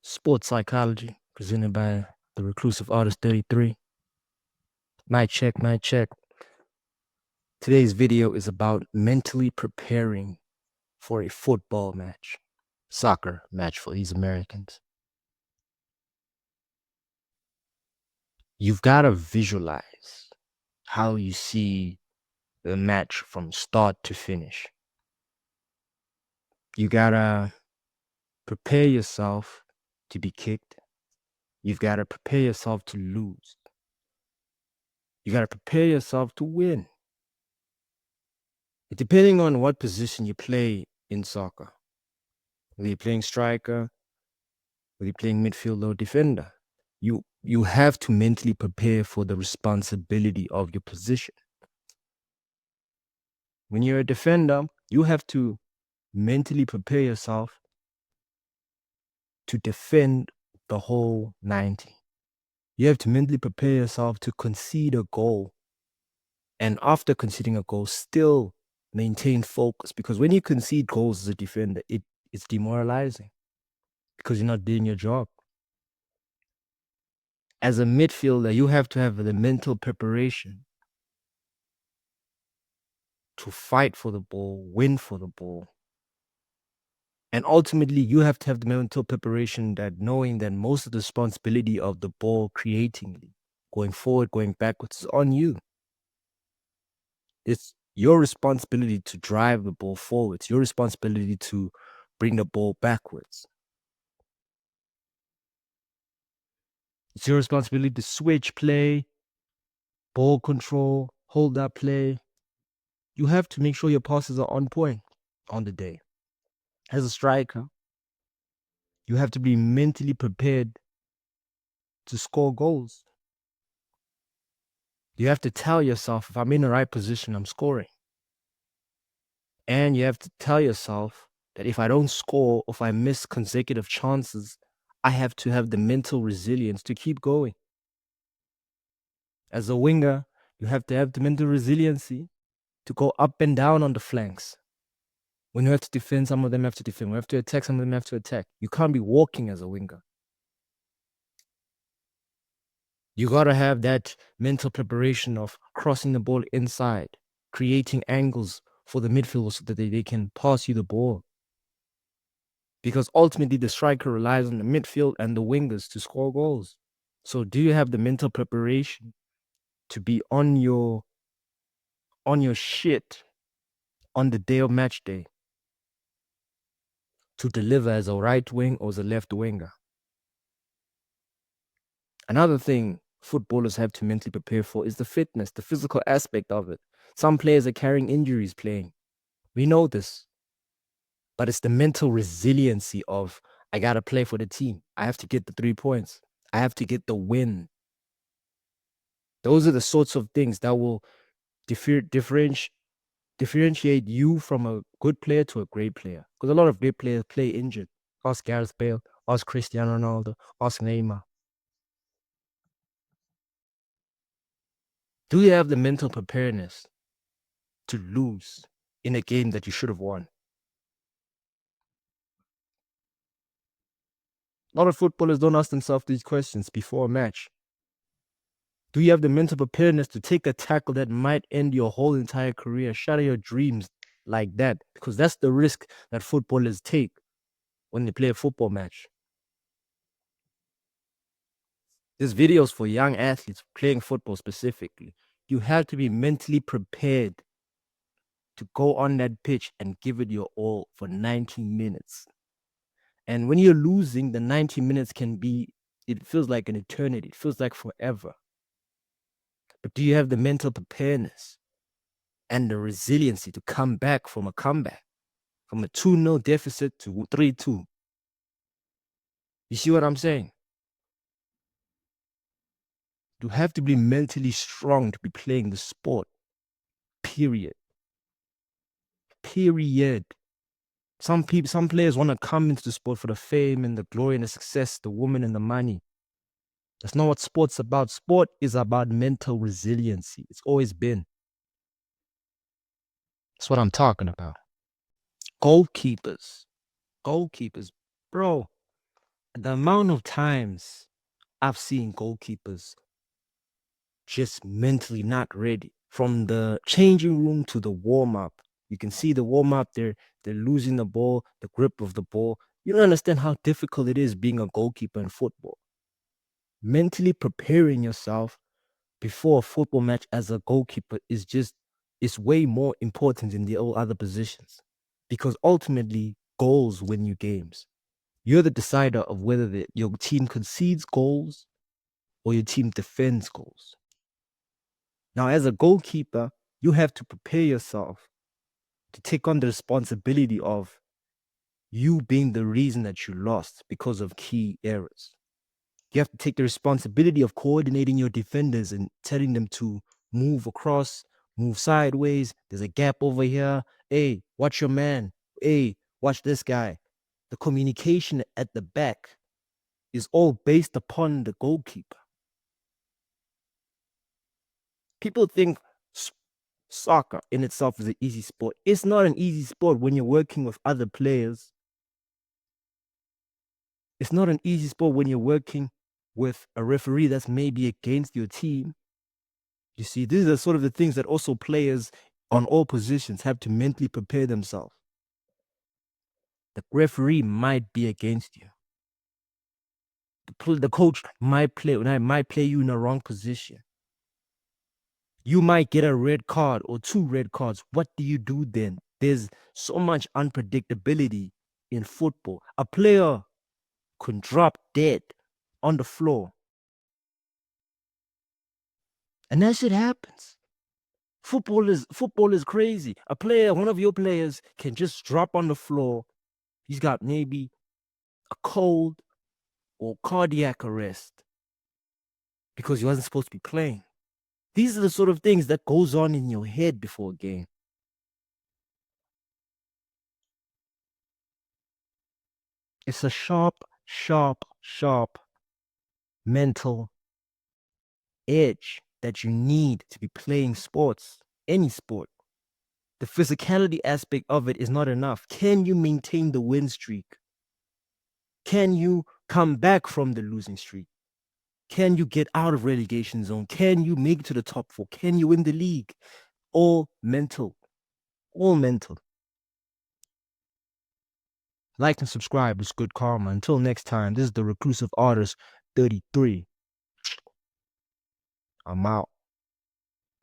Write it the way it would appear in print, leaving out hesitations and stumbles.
Sports Psychology, presented by the Reclusive Artist 33. Mic check, mic check. Today's video is about mentally preparing for a football match, soccer match for these Americans. You've got to visualize how you see the match from start to finish. You got to prepare yourself to be kicked. You've got to prepare yourself to lose. You got to prepare yourself to win. Depending on what position you play in soccer, whether you're playing striker, whether you're playing midfield or defender, you have to mentally prepare for the responsibility of your position. When you're a defender, you have to mentally prepare yourself to defend the whole 90. You have to mentally prepare yourself to concede a goal, and after conceding a goal, still maintain focus, because when you concede goals as a defender, it's demoralizing because you're not doing your job. As a midfielder, you have to have the mental preparation to fight for the ball, win for the ball. And ultimately, you have to have the mental preparation that knowing that most of the responsibility of the ball creating, going forward, going backwards, is on you. It's your responsibility to drive the ball forward. It's your responsibility to bring the ball backwards. It's your responsibility to switch play, ball control, hold up play. You have to make sure your passes are on point on the day. As a striker, you have to be mentally prepared to score goals. You have to tell yourself, if I'm in the right position, I'm scoring. And you have to tell yourself that if I don't score, or if I miss consecutive chances, I have to have the mental resilience to keep going. As a winger, you have to have the mental resiliency to go up and down on the flanks. When you have to defend, some of them have to defend. When you have to attack, some of them have to attack. You can't be walking as a winger. You got to have that mental preparation of crossing the ball inside, creating angles for the midfield so that they can pass you the ball. Because ultimately, the striker relies on the midfield and the wingers to score goals. So do you have the mental preparation to be on your shit on the day of match day, to deliver as a right wing or as a left winger? Another thing footballers have to mentally prepare for is the fitness, the physical aspect of it. Some players are carrying injuries playing. We know this. But it's the mental resiliency of, I got to play for the team. I have to get the 3 points. I have to get the win. Those are the sorts of things that will differentiate you from a good player to a great player. Because a lot of great players play injured. Ask Gareth Bale, ask Cristiano Ronaldo, ask Neymar. Do you have the mental preparedness to lose in a game that you should have won? A lot of footballers don't ask themselves these questions before a match. Do you have the mental preparedness to take a tackle that might end your whole entire career, shatter your dreams like that? Because that's the risk that footballers take when they play a football match. This video is for young athletes playing football specifically. You have to be mentally prepared to go on that pitch and give it your all for 90 minutes. And when you're losing, the 90 minutes it feels like an eternity. It feels like forever. But do you have the mental preparedness and the resiliency to come back from a comeback, from a 2-0 deficit to 3-2? You see what I'm saying? You have to be mentally strong to be playing the sport. Period. Some players want to come into the sport for the fame and the glory and the success, the woman and the money. That's not what sport's about. Sport is about mental resiliency. It's always been. That's what I'm talking about. Goalkeepers, bro. The amount of times I've seen goalkeepers just mentally not ready from the changing room to the warm up. You can see the warm up, they're losing the ball, the grip of the ball. You don't understand how difficult it is being a goalkeeper in football. Mentally preparing yourself before a football match as a goalkeeper is way more important than the all other positions, because ultimately goals win you games. You're the decider of whether your team concedes goals or your team defends goals. Now, as a goalkeeper, you have to prepare yourself to take on the responsibility of you being the reason that you lost because of key errors. You have to take the responsibility of coordinating your defenders and telling them to move across, move sideways. There's a gap over here. Hey, watch your man. Hey, watch this guy. The communication at the back is all based upon the goalkeeper. People think soccer in itself is an easy sport. It's not an easy sport when you're working with other players. It's not an easy sport when you're working with a referee that's maybe against your team. You see, these are sort of the things that also players on all positions have to mentally prepare themselves. The referee might be against you. The coach might play you in the wrong position. You might get a red card or 2 red cards. What do you do then? There's so much unpredictability in football. A player could drop dead on the floor. And that shit happens. Football is crazy. One of your players can just drop on the floor. He's got maybe a cold or cardiac arrest because he wasn't supposed to be playing. These are the sort of things that goes on in your head before a game. It's a sharp mental edge that you need to be playing sports, any sport. The physicality aspect of it is not enough. Can you maintain the win streak? Can you come back from the losing streak? Can you get out of relegation zone? Can you make it to the top 4? Can you win the league? All mental. All mental. Like and subscribe. It's good karma. Until next time, this is the Reclusive Artist 33. I'm out.